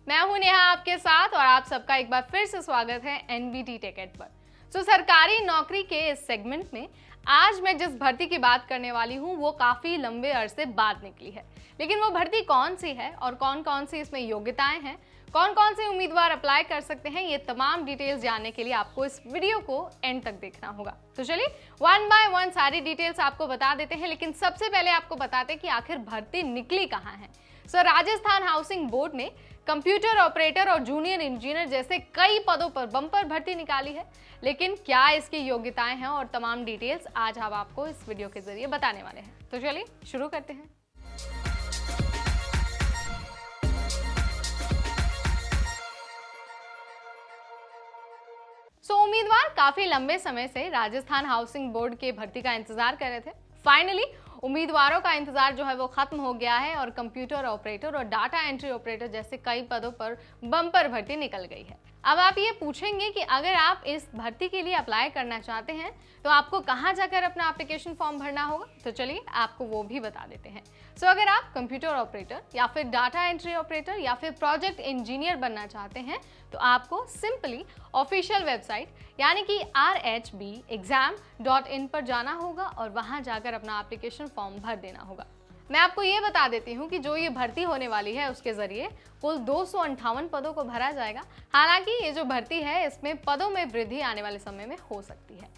मैं हूं नेहा आपके साथ और आप सबका एक बार फिर से स्वागत है एनबीटी टेकेट पर। सरकारी नौकरी के इस सेगमेंट में आज मैं जिस भर्ती की बात करने वाली हूं वो काफी लंबे अरसे बाद निकली है, लेकिन वो भर्ती कौन सी है और कौन कौन सी इसमें योग्यताएं हैं, कौन कौन से उम्मीदवार अप्लाई कर सकते हैं, ये तमाम डिटेल्स जानने के लिए आपको इस वीडियो को एंड तक देखना होगा। तो चलिए वन बाय वन सारी डिटेल्स आपको बता देते हैं, लेकिन सबसे पहले आपको बताते हैं कि आखिर भर्ती निकली कहाँ है। राजस्थान हाउसिंग बोर्ड ने कंप्यूटर ऑपरेटर और जूनियर इंजीनियर जैसे कई पदों पर बम्पर भर्ती निकाली है, लेकिन क्या इसकी योग्यताएं हैं और तमाम डिटेल्स आज हम आपको इस वीडियो के जरिए बताने वाले हैं। तो चलिए शुरू करते हैं। उम्मीदवार काफी लंबे समय से राजस्थान हाउसिंग बोर्ड के भर्ती का इंतजार कर रहे थे। फाइनली उम्मीदवारों का इंतजार जो है वो खत्म हो गया है और कंप्यूटर ऑपरेटर और डाटा एंट्री ऑपरेटर जैसे कई पदों पर बम्पर भर्ती निकल गई है। अब आप ये पूछेंगे कि अगर आप इस भर्ती के लिए अप्लाई करना चाहते हैं तो आपको कहां जाकर अपना एप्लीकेशन फॉर्म भरना होगा। तो चलिए आपको वो भी बता देते हैं। अगर आप कंप्यूटर ऑपरेटर या फिर डाटा एंट्री ऑपरेटर या फिर प्रोजेक्ट इंजीनियर बनना चाहते हैं तो आपको सिंपली ऑफिशियल वेबसाइट यानी कि rhbexam.in पर जाना होगा और वहां जाकर अपना एप्लीकेशन फॉर्म भर देना होगा। मैं आपको ये बता देती हूँ कि जो ये भर्ती होने वाली है उसके जरिए कुल 258 पदों को भरा जाएगा। हालांकि ये जो भर्ती है इसमें पदों में वृद्धि आने वाले समय में हो सकती है।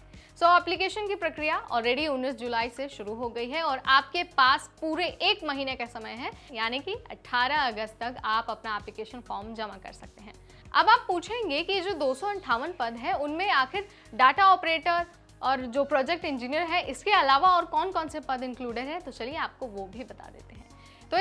एप्लीकेशन की प्रक्रिया ऑलरेडी 19 जुलाई से शुरू हो गई है और आपके पास पूरे 1 महीने का समय है, यानी कि 18 अगस्त तक आप अपना एप्लीकेशन फॉर्म जमा कर सकते हैं। अब आप पूछेंगे कि जो 258 पद है उनमें आखिर डाटा ऑपरेटर और जो प्रोजेक्ट इंजीनियर है इसके अलावा और कौन कौन से पद इंक्लूडेड है। तो चलिए आपको वो भी बता देते हैं।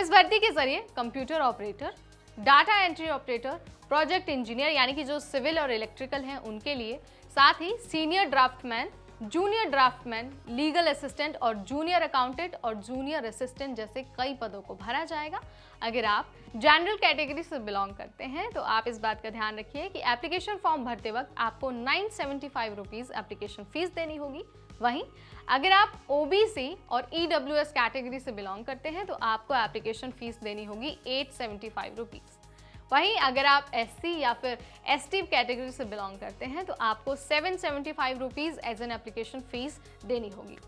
इस भर्ती के जरिए computer operator, data entry operator, project engineer यानी कि जो सिविल और इलेक्ट्रिकल हैं उनके लिए, साथ ही senior draftman, junior draftman, legal assistant और जूनियर अकाउंटेंट और जूनियर असिस्टेंट जैसे कई पदों को भरा जाएगा। अगर आप जनरल कैटेगरी से बिलोंग करते हैं तो आप इस बात का ध्यान रखिए कि एप्लीकेशन फॉर्म भरते वक्त आपको 975 रुपीज़ एप्लीकेशन फीस देनी होगी। वहीं अगर आप ओबीसी और ईडब्ल्यूएस कैटेगरी से बिलोंग करते हैं तो आपको एप्लीकेशन फीस देनी होगी 875 रुपीज़। वहीं अगर आप एससी या फिर एसटी कैटेगरी से बिलोंग करते हैं तो आपको 775 rupees as an application fee देनी होगी।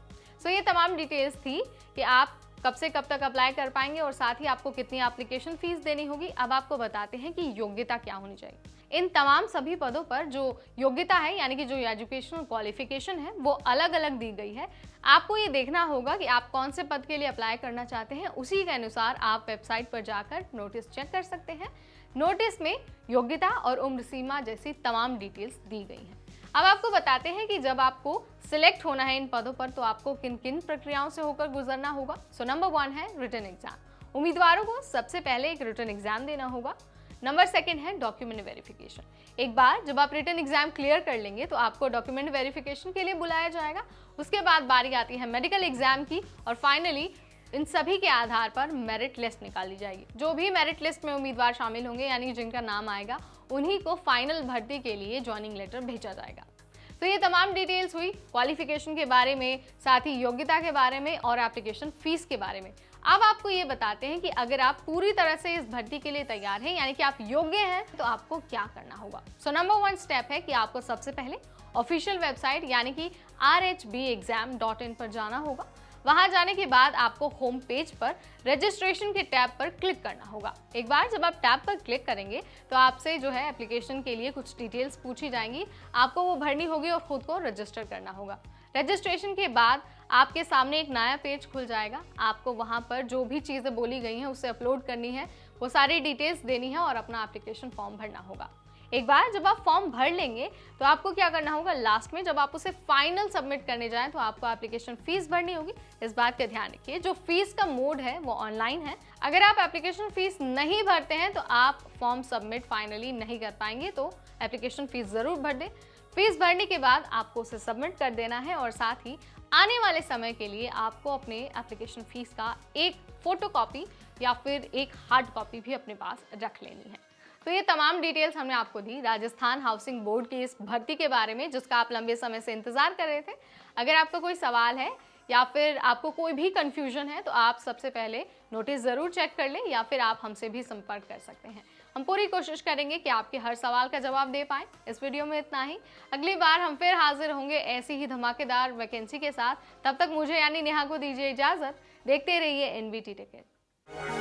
ये तमाम डिटेल्स थी कि आप कब से कब तक अप्लाई कर पाएंगे और साथ ही आपको कितनी एप्लीकेशन फीस देनी होगी। अब आपको बताते हैं कि योग्यता क्या होनी चाहिए। इन तमाम सभी पदों पर जो योग्यता है यानी कि जो एजुकेशनल क्वालिफिकेशन है वो अलग अलग दी गई है। आपको ये देखना होगा कि आप कौन से पद के लिए अप्लाई करना चाहते हैं, उसी के अनुसार आप वेबसाइट पर जाकर नोटिस चेक कर सकते हैं। नोटिस में योग्यता और उम्र सीमा जैसी तमाम डिटेल्स दी गई हैं। अब आपको बताते हैं कि जब आपको सिलेक्ट होना है इन पदों पर तो आपको किन किन प्रक्रियाओं से होकर गुजरना होगा। नंबर 1 है रिटन एग्जाम। उम्मीदवारों को सबसे पहले एक रिटन एग्जाम देना होगा। नंबर 2 है डॉक्यूमेंट वेरिफिकेशन। एक बार जब आप रिटन एग्जाम क्लियर कर लेंगे तो आपको डॉक्यूमेंट वेरिफिकेशन के लिए बुलाया जाएगा। उसके बाद बारी आती है मेडिकल एग्जाम की और फाइनली इन सभी के आधार पर मेरिट लिस्ट निकाली जाएगी। जो भी मेरिट लिस्ट में उम्मीदवार शामिल होंगे यानी जिनका नाम आएगा उन्हीं को फाइनल भर्ती के लिए ज्वाइनिंग लेटर भेजा जाएगा। ये तमाम डिटेल्स हुई क्वालिफिकेशन के बारे में, साथ ही योग्यता के बारे में और एप्लीकेशन फीस के बारे में। अब आपको ये बताते हैं कि अगर आप पूरी तरह से इस भर्ती के लिए तैयार हैं यानी कि आप योग्य हैं तो आपको क्या करना होगा। नंबर 1 स्टेप है कि आपको सबसे पहले ऑफिशियल वेबसाइट यानी कि rhbexam.in पर जाना होगा। वहां जाने के बाद आपको होम पेज पर रजिस्ट्रेशन के टैब पर क्लिक करना होगा। एक बार जब आप टैब पर क्लिक करेंगे तो आपसे जो है एप्लीकेशन के लिए कुछ डिटेल्स पूछी जाएंगी, आपको वो भरनी होगी और खुद को रजिस्टर करना होगा। रजिस्ट्रेशन के बाद आपके सामने एक नया पेज खुल जाएगा। आपको वहां पर जो भी चीज़ें बोली गई हैं उसे अपलोड करनी है, वो सारी डिटेल्स देनी है और अपना एप्लीकेशन फॉर्म भरना होगा। एक बार जब आप फॉर्म भर लेंगे तो आपको क्या करना होगा, लास्ट में जब आप उसे फाइनल सबमिट करने जाएं तो आपको एप्लीकेशन फीस भरनी होगी। इस बात का ध्यान रखिए जो फीस का मोड है वो ऑनलाइन है। अगर आप एप्लीकेशन फीस नहीं भरते हैं तो आप फॉर्म सबमिट फाइनली नहीं कर पाएंगे, तो एप्लीकेशन फीस ज़रूर भर दें। फीस भरने के बाद आपको उसे सबमिट कर देना है और साथ ही आने वाले समय के लिए आपको अपने एप्लीकेशन फीस का एक फोटोकॉपी या फिर एक हार्ड कॉपी भी अपने पास रख लेनी है। ये तमाम डिटेल्स हमने आपको दी राजस्थान हाउसिंग बोर्ड की इस भर्ती के बारे में जिसका आप लंबे समय से इंतजार कर रहे थे। अगर आपका कोई सवाल है या फिर आपको कोई भी कंफ्यूजन है तो आप सबसे पहले नोटिस ज़रूर चेक कर लें या फिर आप हमसे भी संपर्क कर सकते हैं। हम पूरी कोशिश करेंगे कि आपके हर सवाल का जवाब दे पाएं। इस वीडियो में इतना ही। अगली बार हम फिर हाजिर होंगे ऐसी ही धमाकेदार वैकेंसी के साथ। तब तक मुझे यानी नेहा को दीजिए इजाज़त। देखते रहिए NBT टिकट।